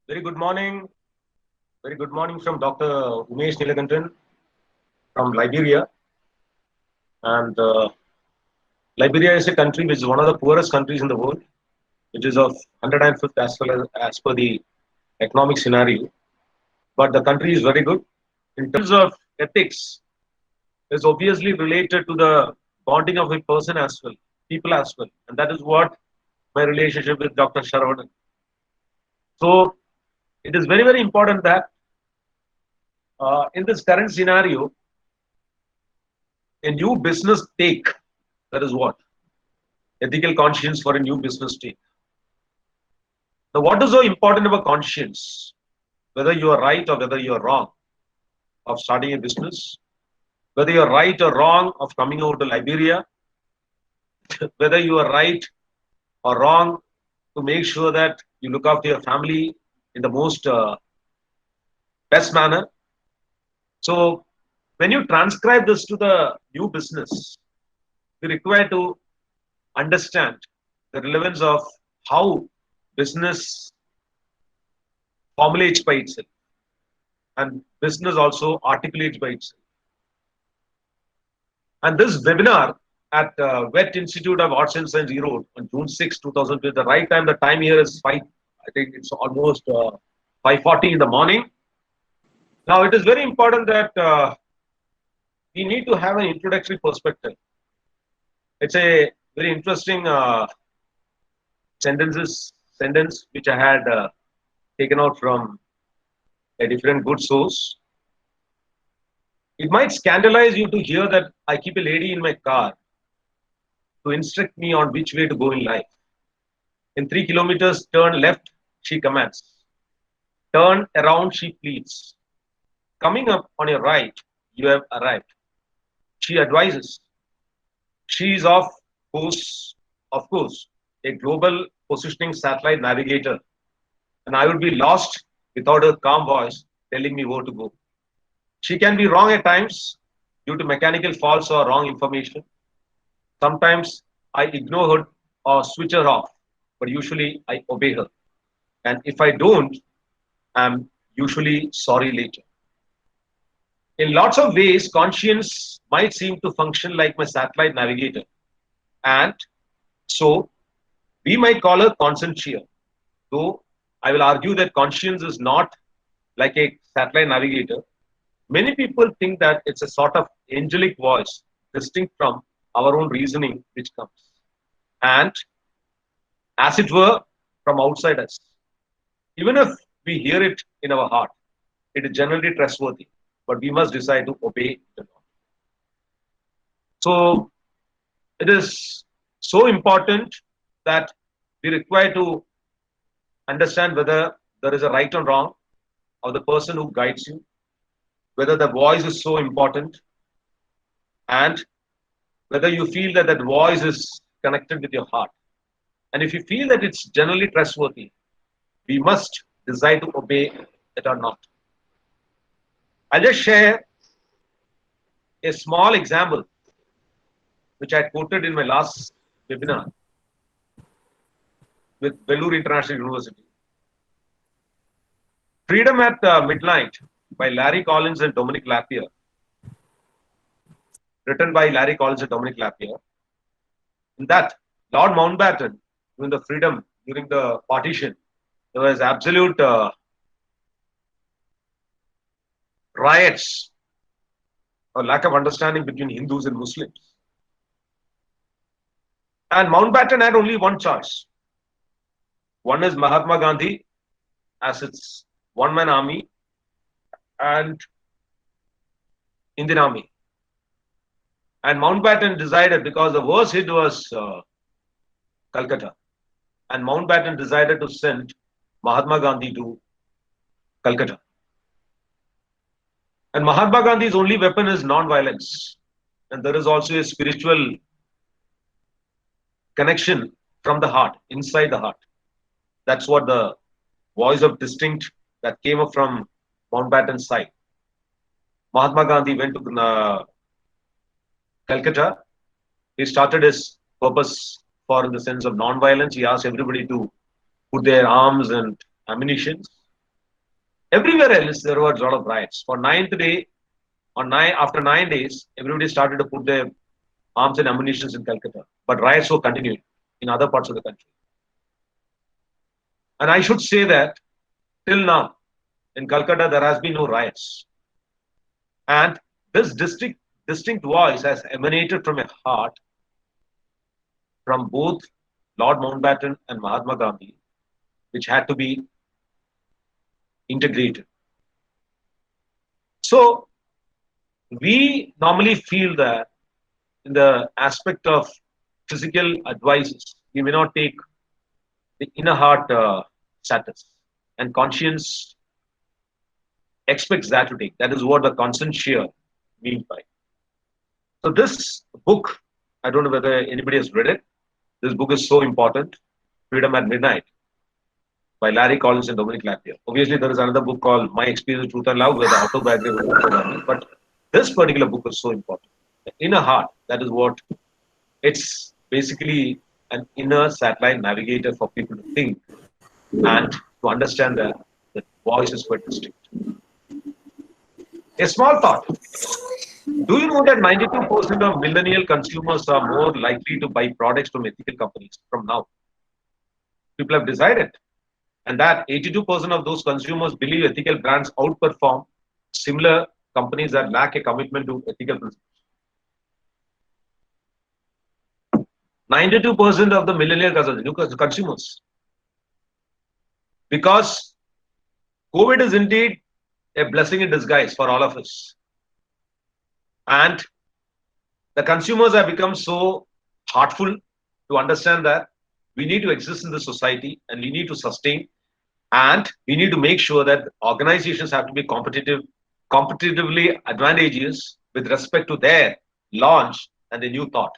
Very good morning. Very good morning from Dr. Umesh Nilakantan from Liberia. And Liberia is a country which is one of the poorest countries in the world, which is of 105th as per the economic scenario. But the country is very good. In terms of ethics, is obviously related to the bonding of a person as well, people as well. And that is what my relationship with Dr. Sharavanan. So it is very, very important that in this current scenario, a new business take, that is what? Ethical conscience for a new business take. Now, what is so important about conscience? Whether you are right or whether you are wrong of starting a business, whether you are right or wrong of coming over to Liberia, whether you are right or wrong to make sure that you look after your family in the most best manner. So, when you transcribe this to the new business, you require to understand the relevance of how business formulates by itself and business also articulates by itself. And this webinar at Wet Institute of Arts and Science Erode on June 6, 2002, the right time, the time here is 5, I think it's almost 5:40 in the morning. Now, it is very important that we need to have an introductory perspective. It's a very interesting sentence which I had taken out from a different good source. It might scandalize you to hear that I keep a lady in my car to instruct me on which way to go in life. In 3 kilometers, turn left, she commands. Turn around, she pleads. Coming up on your right, you have arrived. She advises. She is of course, a global positioning satellite navigator, and I would be lost without her calm voice telling me where to go. She can be wrong at times due to mechanical faults or wrong information. Sometimes I ignore her or switch her off, but usually I obey her. And if I don't, I'm usually sorry later. In lots of ways, conscience might seem to function like my satellite navigator. And so we might call her conscientia, though I will argue that conscience is not like a satellite navigator. Many people think that it's a sort of angelic voice distinct from our own reasoning which comes. And as it were, from outside us. Even if we hear it in our heart, it is generally trustworthy, but we must decide to obey it or not. So it is so important that we require to understand whether there is a right or wrong of the person who guides you, whether the voice is so important, and whether you feel that that voice is connected with your heart. And if you feel that it's generally trustworthy, we must decide to obey it or not. I'll just share a small example which I quoted in my last webinar with Vellore International University. Freedom at Midnight by Larry Collins and Dominic Lapierre, written by Larry Collins and Dominic Lapierre. In that, Lord Mountbatten, during the freedom, during the partition, there was absolute riots or lack of understanding between Hindus and Muslims. And Mountbatten had only one choice. One is Mahatma Gandhi as its one-man army and Indian Army. And Mountbatten decided, because the worst hit was Calcutta, and Mountbatten decided to send Mahatma Gandhi to Calcutta. And Mahatma Gandhi's only weapon is non-violence. And there is also a spiritual connection from the heart, inside the heart. That's what the voice of distinct that came up from Mountbatten's side. Mahatma Gandhi went to Calcutta. He started his purpose for in the sense of non-violence. He asked everybody to put their arms and ammunition. Everywhere else, there were a lot of riots. For ninth day, after 9 days, everybody started to put their arms and ammunition in Calcutta. But riots were continued in other parts of the country. And I should say that till now, in Calcutta, there has been no riots. And this distinct voice has emanated from a heart from both Lord Mountbatten and Mahatma Gandhi, which had to be integrated. So we normally feel that in the aspect of physical advices, we may not take the inner heart status, and conscience expects that to take. That is what the conscientia means by. So this book, I don't know whether anybody has read it. This book is so important, Freedom at Midnight, by Larry Collins and Dominic Lapierre. Obviously, there is another book called My Experience, Truth and Love, where the autobiography of Mahatma Gandhi. But this particular book is so important. The inner heart, that is what it's basically an inner satellite navigator for people to think and to understand that the voice is quite distinct. A small thought. Do you know that 92% of millennial consumers are more likely to buy products from ethical companies from now? People have decided. And that 82% of those consumers believe ethical brands outperform similar companies that lack a commitment to ethical principles. 92% of the millennial consumers. Because COVID is indeed a blessing in disguise for all of us. And the consumers have become so heartful to understand that we need to exist in this society and we need to sustain, and we need to make sure that organizations have to be competitively advantageous with respect to their launch and the new thought.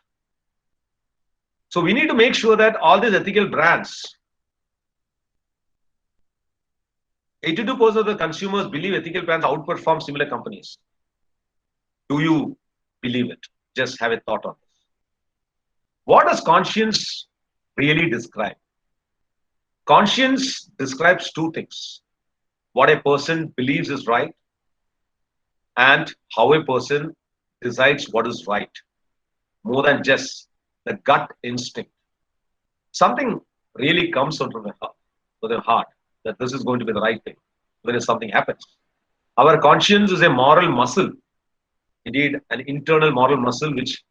So we need to make sure that all these ethical brands, 82% of the consumers believe ethical brands outperform similar companies. Do you believe it? Just have a thought on this. What does conscience really describe? Conscience describes two things: what a person believes is right and how a person decides what is right, more than just the gut instinct. Something really comes out of the heart that this is going to be the right thing when something happens. Our conscience is a moral muscle, indeed an internal moral muscle which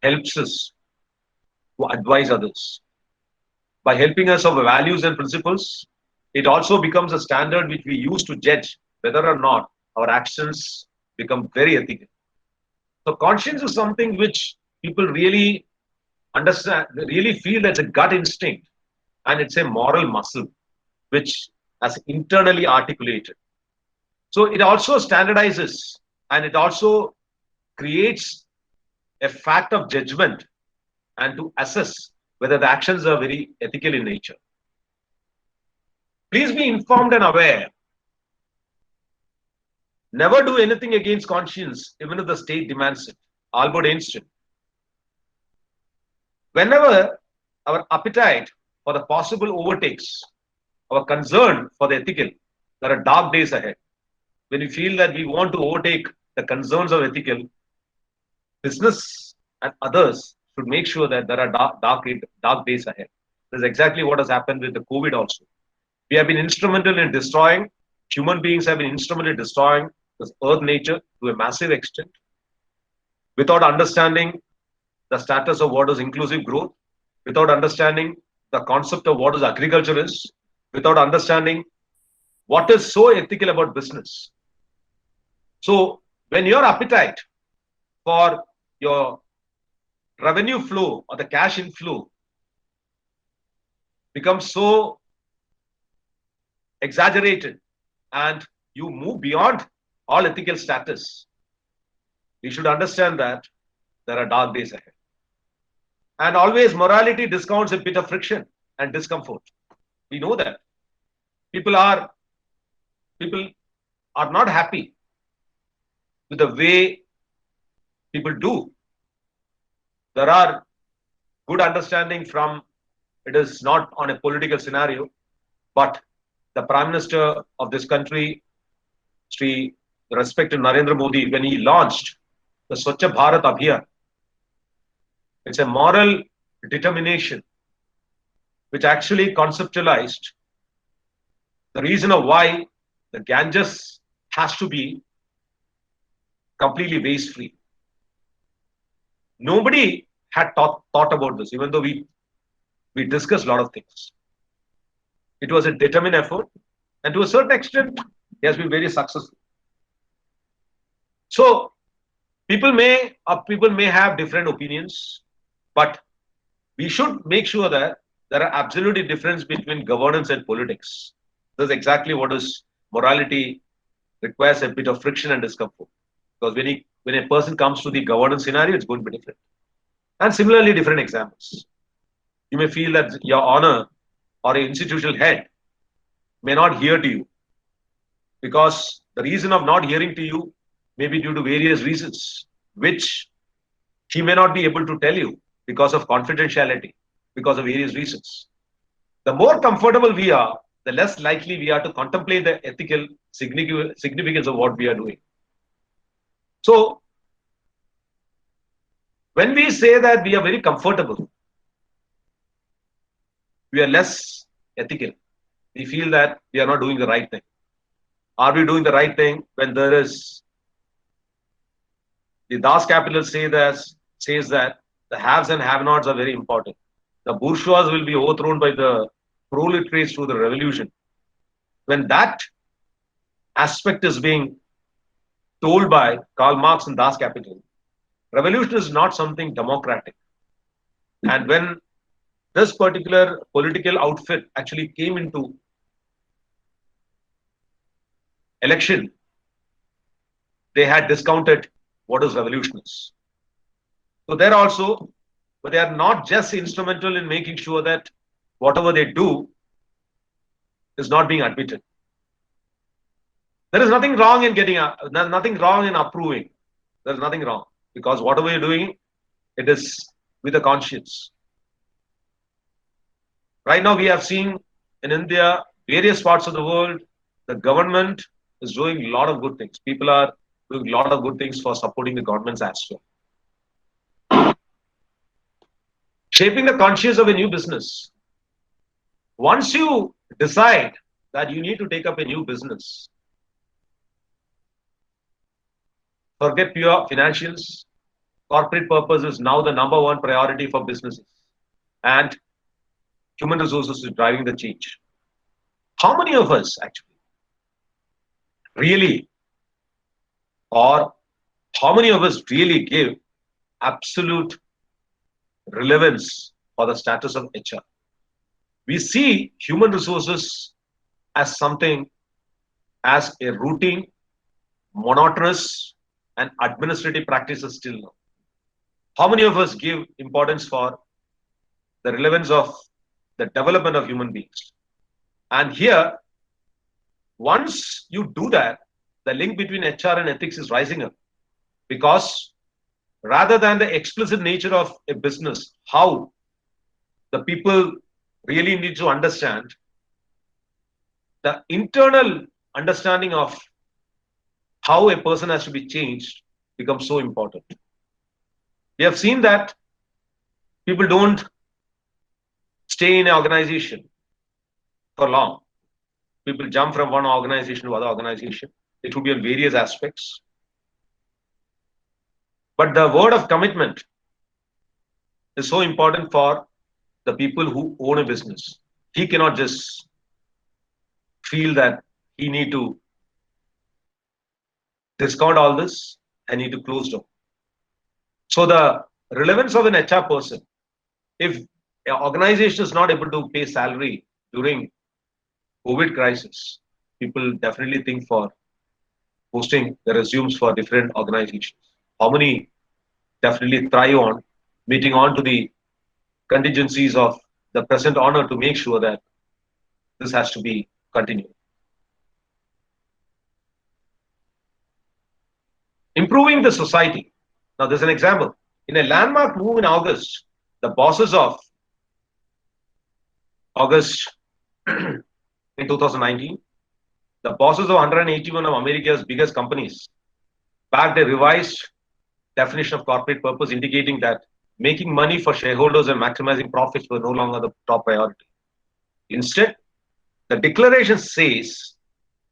helps us to advise others. By helping us of values and principles, it also becomes a standard which we use to judge whether or not our actions become very ethical. So conscience is something which people really understand, really feel that's a gut instinct, and it's a moral muscle which has internally articulated. So it also standardizes and it also creates a fact of judgment and to assess whether the actions are very ethical in nature. Please be informed and aware. Never do anything against conscience, even if the state demands it. Albert Einstein. Whenever our appetite for the possible overtakes our concern for the ethical, there are dark days ahead. When we feel that we want to overtake the concerns of ethical, business and others should make sure that there are dark days ahead. This is exactly what has happened with the COVID also. We have been instrumental in destroying, human beings have been instrumental in destroying this earth nature to a massive extent without understanding the status of what is inclusive growth, without understanding the concept of what is agriculture is, without understanding what is so ethical about business. So when your appetite for your revenue flow or the cash inflow becomes so exaggerated and you move beyond all ethical status, we should understand that there are dark days ahead. And always morality discounts a bit of friction and discomfort. We know that. People are not happy with the way people do. There are good understanding from, it is not on a political scenario, but the Prime Minister of this country, Sri respected Narendra Modi, when he launched the Swachh Bharat Abhiyan, it's a moral determination which actually conceptualized the reason of why the Ganges has to be completely waste free. Nobody had thought about this, even though we discussed a lot of things. It was a determined effort, and to a certain extent, he has been very successful. So people may have different opinions, but we should make sure that there are absolutely difference between governance and politics. That's exactly what is morality requires a bit of friction and discomfort. Because when a person comes to the governance scenario, it's going to be different. And similarly, different examples. You may feel that your honor or an institutional head may not hear to you because the reason of not hearing to you may be due to various reasons, which he may not be able to tell you because of confidentiality, because of various reasons. The more comfortable we are, the less likely we are to contemplate the ethical significance of what we are doing. So, when we say that we are very comfortable, we are less ethical. We feel that we are not doing the right thing. Are we doing the right thing when there is the Das Capital says that the haves and have-nots are very important. The bourgeois will be overthrown by the proletariats through the revolution. When that aspect is being told by Karl Marx and Das Capital, revolution is not something democratic. And when this particular political outfit actually came into election, they had discounted what is revolution is. So there also, but they are not just instrumental in making sure that whatever they do is not being admitted. There is nothing wrong in nothing wrong in approving. There is nothing wrong because whatever you're doing, it is with a conscience. Right now, we have seen in India, various parts of the world, the government is doing a lot of good things. People are doing a lot of good things for supporting the governments as well. Shaping the conscience of a new business. Once you decide that you need to take up a new business, forget pure financials. Corporate purpose is now the number one priority for businesses. And human resources is driving the change. How many of us actually really, or how many of us really give absolute relevance for the status of HR? We see human resources as something as a routine, monotonous, and administrative practices still now. How many of us give importance for the relevance of the development of human beings? And here, once you do that, the link between HR and ethics is rising up because rather than the explicit nature of a business, how the people really need to understand the internal understanding of how a person has to be changed becomes so important. We have seen that people don't stay in an organization for long. People jump from one organization to other organization. It would be on various aspects. But the word of commitment is so important for the people who own a business. He cannot just feel that he need to discount all this and need to close down. So the relevance of an HR person, if an organization is not able to pay salary during COVID crisis, people definitely think for posting the resumes for different organizations. How many definitely thrive on meeting on to the contingencies of the present honor to make sure that this has to be continued. Improving the society. Now, there's an example. In a landmark move in August, The bosses of August in 2019, the bosses of 181 of America's biggest companies backed a revised definition of corporate purpose, indicating that making money for shareholders and maximizing profits were no longer the top priority. Instead, the declaration says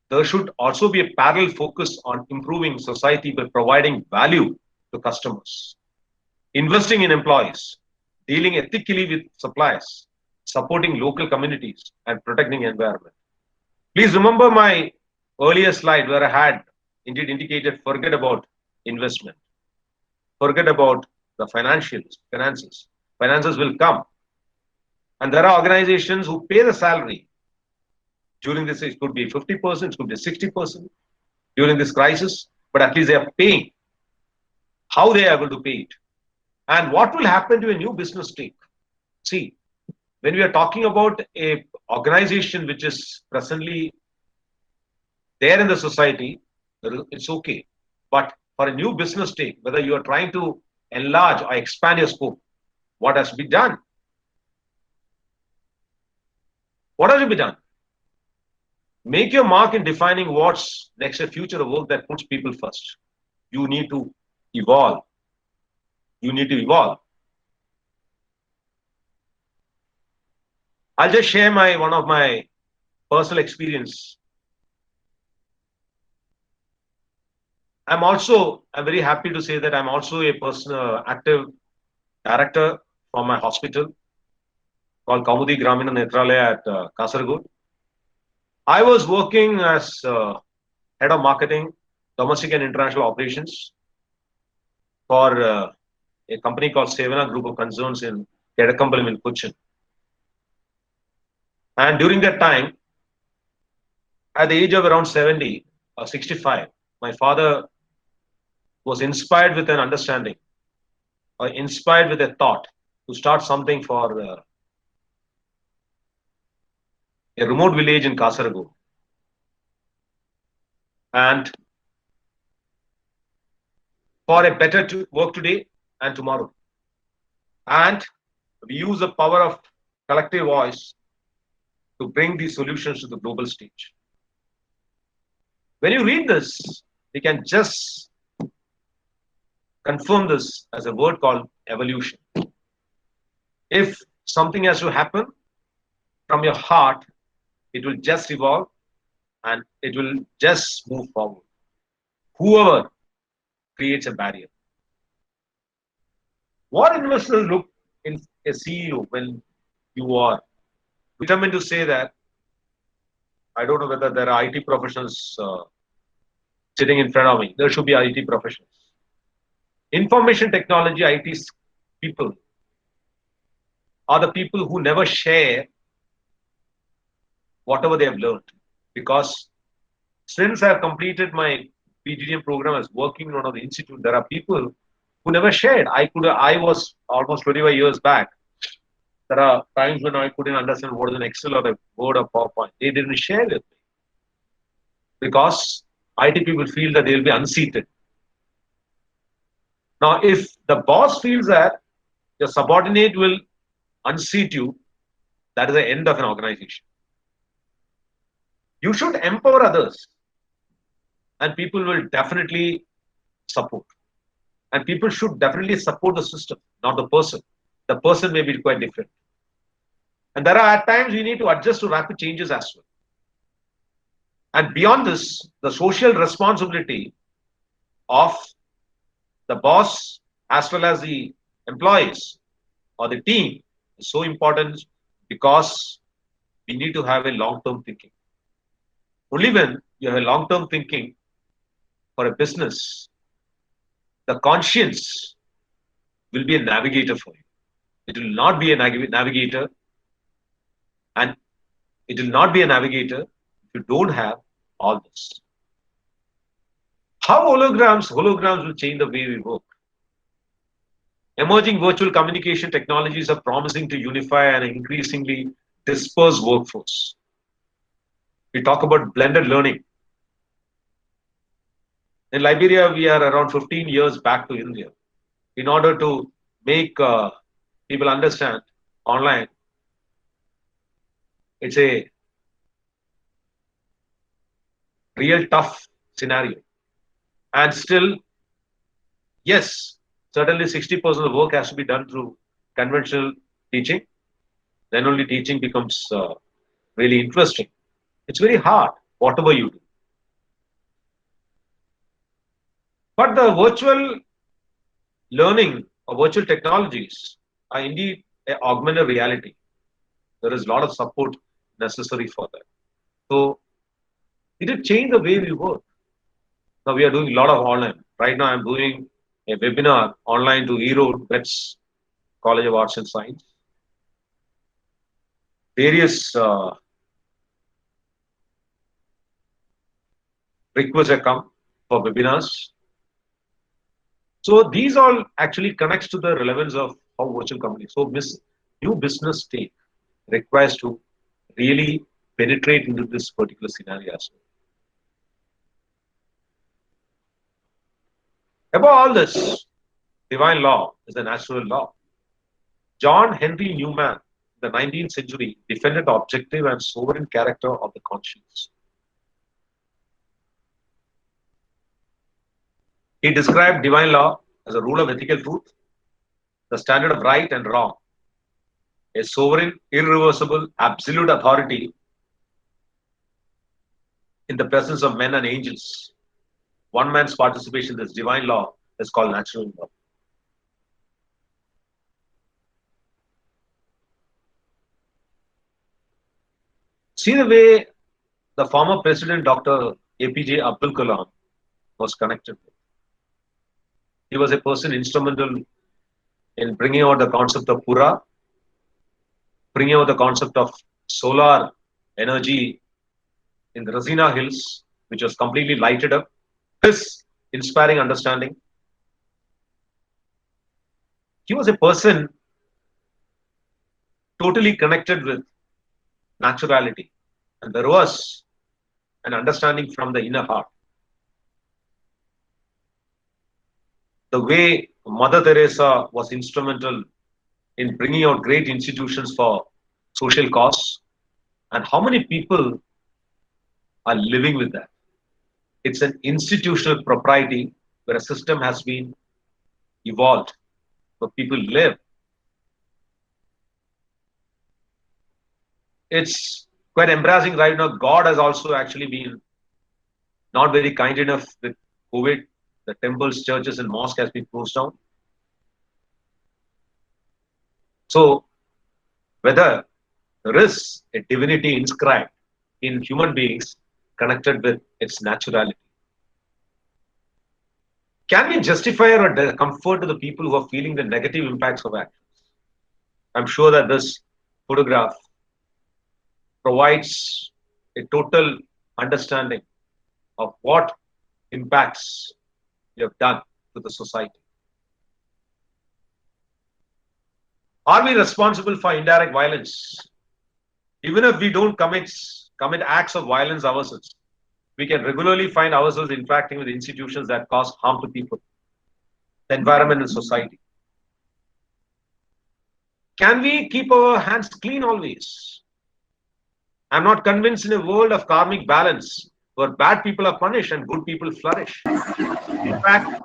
there should also be a parallel focus on improving society by providing value to customers, investing in employees, dealing ethically with suppliers, supporting local communities, and protecting the environment. Please remember my earlier slide where I had indeed indicated forget about investment, forget about the finances. Finances will come. And there are organizations who pay the salary during this. It could be 50%, it could be 60% during this crisis, but at least they are paying. How they are able to pay it. And what will happen to a new business take? See, when we are talking about a organization which is presently there in the society, it's okay. But for a new business take, whether you are trying to enlarge or expand your scope, what has to be done? What has to be done? Make your mark in defining what's next, a future of work that puts people first. You need to evolve. You need to evolve. I'll just share one of my personal experience. I'm very happy to say that I'm also a active director for my hospital called Kaumudi Gramina Netralaya at Kasaragod. I was working as head of marketing, domestic and international operations for a company called Sevana Group of Concerns in Kedakkambalam in Cochin. And during that time, at the age of around 70 or 65, my father was inspired with an understanding or inspired with a thought to start something for a remote village in Kasaragod. And for a better work today and tomorrow. And we use the power of collective voice to bring these solutions to the global stage. When you read this, you can just confirm this as a word called evolution. If something has to happen from your heart, it will just evolve and it will just move forward. Whoever creates a barrier. What investors look in a CEO when you are determined to say that? I don't know whether there are IT professionals sitting in front of me. There should be IT professionals. Information technology IT people are the people who never share whatever they have learned. Because since I have completed my PGDM program as working in one of the institute, there are people who never shared. I was almost 25 years back. There are times when I couldn't understand what is an Excel or a Word or PowerPoint. They didn't share with me. Because IT people feel that they will be unseated. Now, if the boss feels that your subordinate will unseat you, that is the end of an organization. You should empower others, and people will definitely support. And people should definitely support the system, not the person. The person may be quite different. And there are at times we need to adjust to rapid changes as well. And beyond this, the social responsibility of the boss as well as the employees or the team is so important because we need to have a long-term thinking. Only when you have a long-term thinking for a business, the conscience will be a navigator for you. It will not be a navigator, and it will not be a navigator if you don't have all this. How holograms will change the way we work. Emerging virtual communication technologies are promising to unify an increasingly dispersed workforce. We talk about blended learning. In Liberia, we are around 15 years back to India. In order to make people understand online, it's a real tough scenario. And still, yes, certainly 60% of the work has to be done through conventional teaching. Then only teaching becomes really interesting. It's very hard, whatever you do. But the virtual learning or virtual technologies are indeed a augmented reality. There is a lot of support necessary for that. So it did change the way we work. Now we are doing a lot of online. Right now I'm doing a webinar online to Erode Betts College of Arts and Science. Various requests have come for webinars. So these all actually connects to the relevance of how virtual companies. So new business take requires to really penetrate into this particular scenario as well. Above all this, divine law is a natural law. John Henry Newman, in the 19th century, defended the objective and sovereign character of the conscience. He described divine law as a rule of ethical truth, the standard of right and wrong, a sovereign, irreversible, absolute authority in the presence of men and angels. One man's participation in this divine law is called natural law. See the way the former president, Dr. APJ Abdul Kalam, was connected with. He was a person instrumental in bringing out the concept of Pura, bringing out the concept of solar energy in the Rasina Hills, which was completely lighted up. His inspiring understanding. He was a person totally connected with naturality, and there was an understanding from the inner heart. The way Mother Teresa was instrumental in bringing out great institutions for social cause, and how many people are living with that. It's an institutional propriety where a system has been evolved, where people live. It's quite embarrassing right now. God has also actually been not very kind enough with COVID. The temples, churches, and mosques has been closed down. So whether there is a divinity inscribed in human beings connected with its naturality. Can we justify or comfort to the people who are feeling the negative impacts of actions? I'm sure that this photograph provides a total understanding of what impacts you have done to the society. Are we responsible for indirect violence? Even if we don't commit acts of violence ourselves, we can regularly find ourselves interacting with institutions that cause harm to people, the environment, and society. Can we keep our hands clean always? I'm not convinced in a world of karmic balance where bad people are punished and good people flourish. In fact,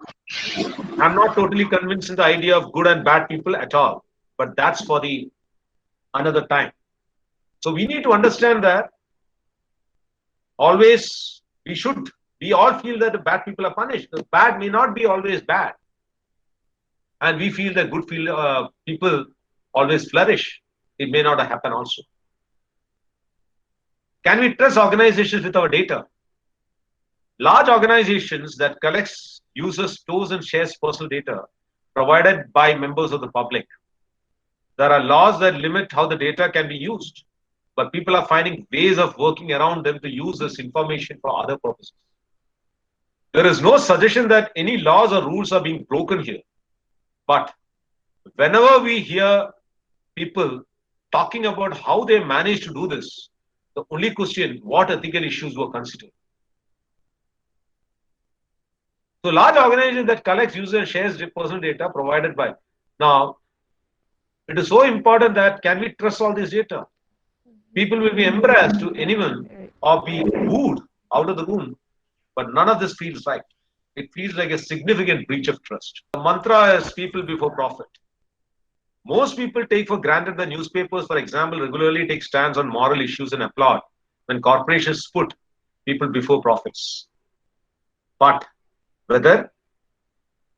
I'm not totally convinced in the idea of good and bad people at all, but that's for the another time. So we need to understand that always we all feel that the bad people are punished. The bad may not be always bad. And we feel that good people always flourish. It may not happen also. Can we trust organizations with our data? Large organizations that collects, uses, stores and shares personal data provided by members of the public. There are laws that limit how the data can be used, but people are finding ways of working around them to use this information for other purposes. There is no suggestion that any laws or rules are being broken here. But whenever we hear people talking about how they managed to do this, the only question, what ethical issues were considered? So large organizations that collects, user, shares personal data provided by. Now, It is so important that can we trust all this data? People will be embarrassed to anyone or be booed out of the room, but none of this feels right. It feels like a significant breach of trust. The mantra is people before profit. Most people take for granted that newspapers, for example, regularly take stands on moral issues and applaud when corporations put people before profits. But whether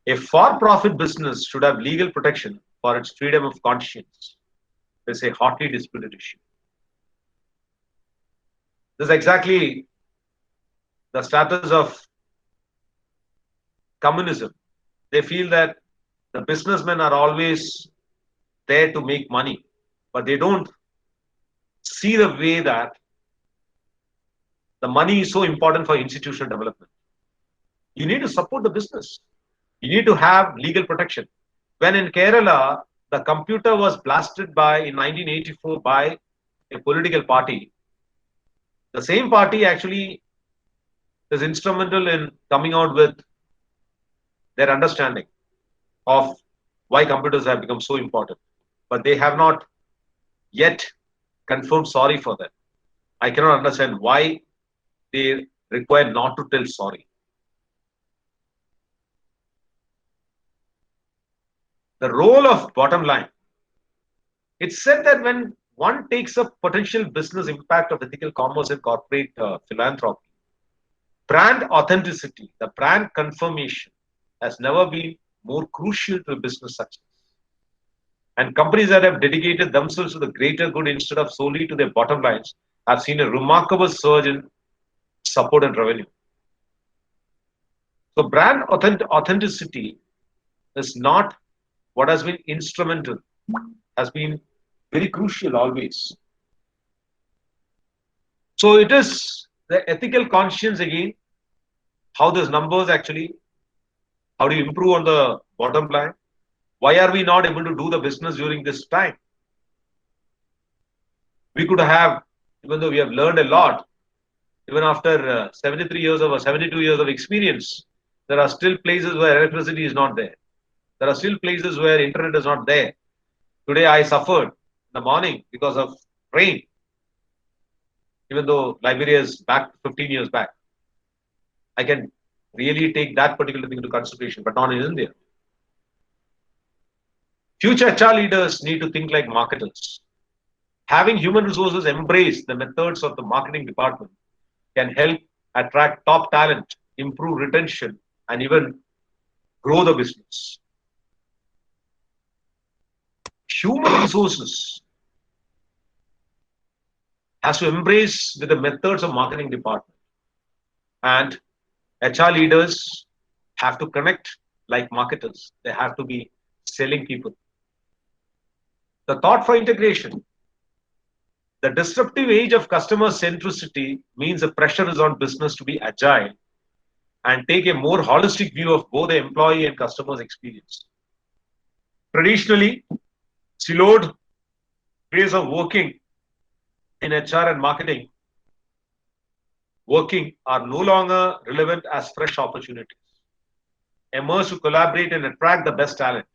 a for profit business should have legal protection for its freedom of conscience is a hotly disputed issue. This is exactly the status of communism. They feel that the businessmen are always there to make money, but they don't see the way that the money is so important for institutional development. You need to support the business. You need to have legal protection. When in Kerala, the computer was blasted by in 1984 by a political party, the same party actually is instrumental in coming out with their understanding of why computers have become so important. But they have not yet confirmed sorry for that. I cannot understand why they require not to tell sorry. The role of bottom line. It's said that when one takes up potential business impact of ethical commerce and corporate philanthropy, brand authenticity, the brand confirmation, has never been more crucial to a business success. And companies that have dedicated themselves to the greater good instead of solely to their bottom lines have seen a remarkable surge in support and revenue. So, brand authenticity is not what has been instrumental, has been very crucial always. So, it is the ethical conscience again, how those numbers actually, how do you improve on the bottom line? Why are we not able to do the business during this time? We could have, even though we have learned a lot, even after 73 years of or 72 years of experience, there are still places where electricity is not there. There are still places where internet is not there. Today I suffered in the morning because of rain, even though Liberia is back 15 years back. I can really take that particular thing into consideration, but not in India. Future HR leaders need to think like marketers. Having human resources embrace the methods of the marketing department can help attract top talent, improve retention, and even grow the business. Human resources has to embrace with the methods of marketing department, and HR leaders have to connect like marketers. They have to be selling people. The thought for integration. The disruptive age of customer centricity means the pressure is on business to be agile and take a more holistic view of both the employee and customer's experience. Traditionally, siloed ways of working in HR and marketing working are no longer relevant as fresh opportunities. Emerge to collaborate and attract the best talent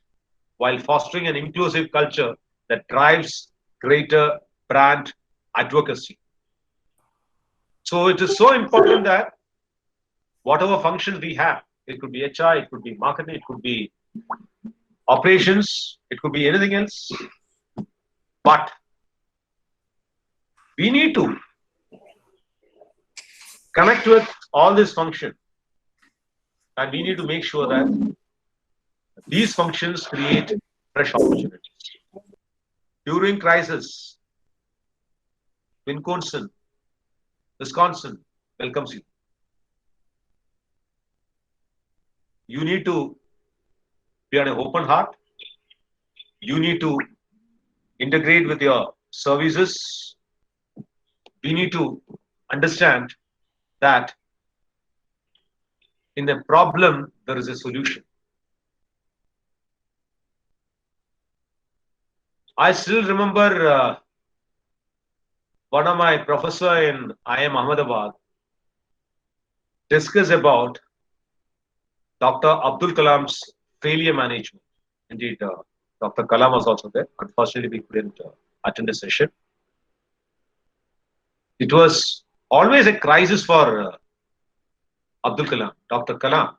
while fostering an inclusive culture that drives greater brand advocacy. So it is so important that whatever functions we have, it could be HR, it could be marketing, it could be operations, it could be anything else, but we need to connect with all this function, and we need to make sure that these functions create fresh opportunities. During crisis, Wisconsin welcomes you. You need to be on an open heart. You need to integrate with your services. We need to understand that in a problem, there is a solution. I still remember one of my professor in IIM Ahmedabad discussed about Dr. Abdul Kalam's failure management. Indeed, Dr. Kalam was also there. Unfortunately, we couldn't attend the session. It was always a crisis for Abdul Kalam, Dr. Kalam.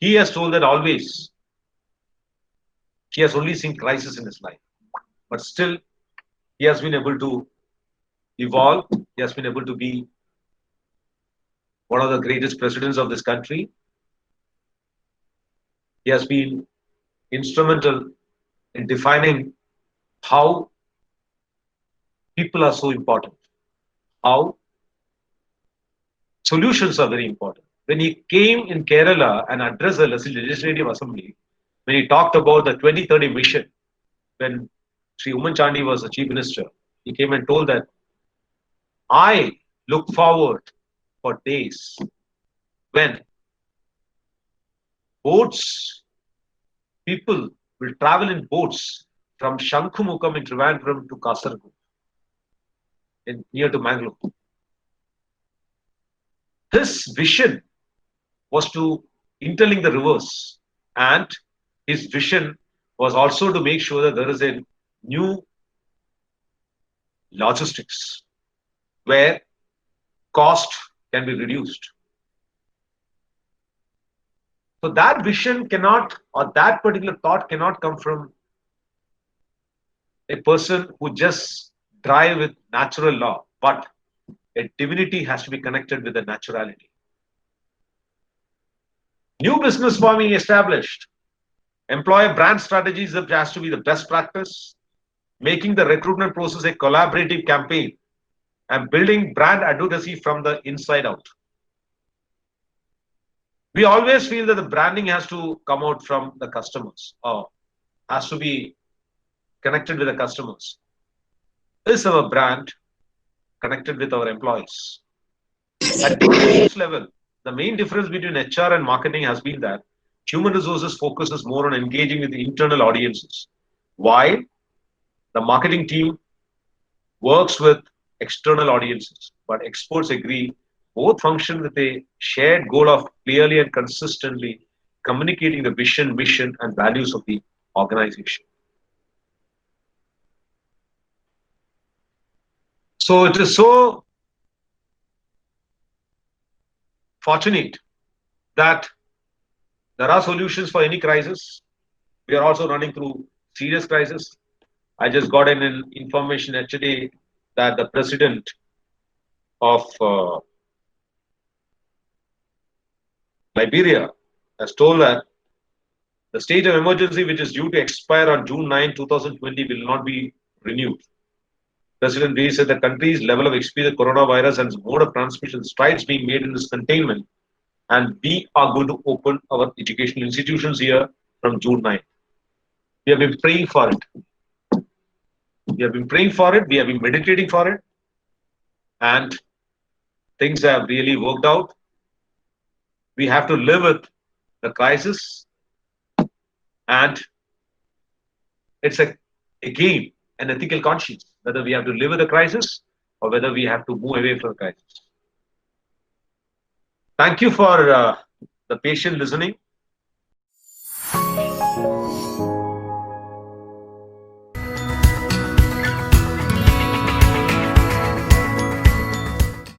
He has told that always he has only seen crisis in his life, but still he has been able to evolve. He has been able to be one of the greatest presidents of this country. He has been instrumental in defining how people are so important, how solutions are very important. When he came in Kerala and addressed the Legislative Assembly, when he talked about the 2030 mission, when Sri Uman Chandi was the Chief Minister, he came and told that I look forward for days when boats, people will travel in boats from Shankhumukam in Trivandrum to Kasaragod, near to Mangalore. His vision was to interlink the rivers, and his vision was also to make sure that there is a new logistics where cost can be reduced. So that vision cannot, or that particular thought cannot come from a person who just drive with natural law, but a divinity has to be connected with the naturality. New business forming established. Employer brand strategies that has to be the best practice. Making the recruitment process a collaborative campaign and building brand advocacy from the inside out. We always feel that the branding has to come out from the customers or has to be connected with the customers. Is our brand connected with our employees? At this level, the main difference between HR and marketing has been that human resources focuses more on engaging with the internal audiences, while the marketing team works with external audiences. But experts agree both function with a shared goal of clearly and consistently communicating the vision, mission, and values of the organization. So it is so fortunate that there are solutions for any crisis. We are also running through serious crisis. I just got an information yesterday that the president of Liberia has told that the state of emergency, which is due to expire on June 9, 2020, will not be renewed. President Lee said the country's level of experience with coronavirus and mode of transmission strides being made in this containment, and we are going to open our educational institutions here from June 9. We have been praying for it. We have been praying for it. We have been meditating for it. And things have really worked out. We have to live with the crisis. And it's again an ethical conscience, whether we have to live with the crisis or whether we have to move away from the crisis. Thank you for the patient listening.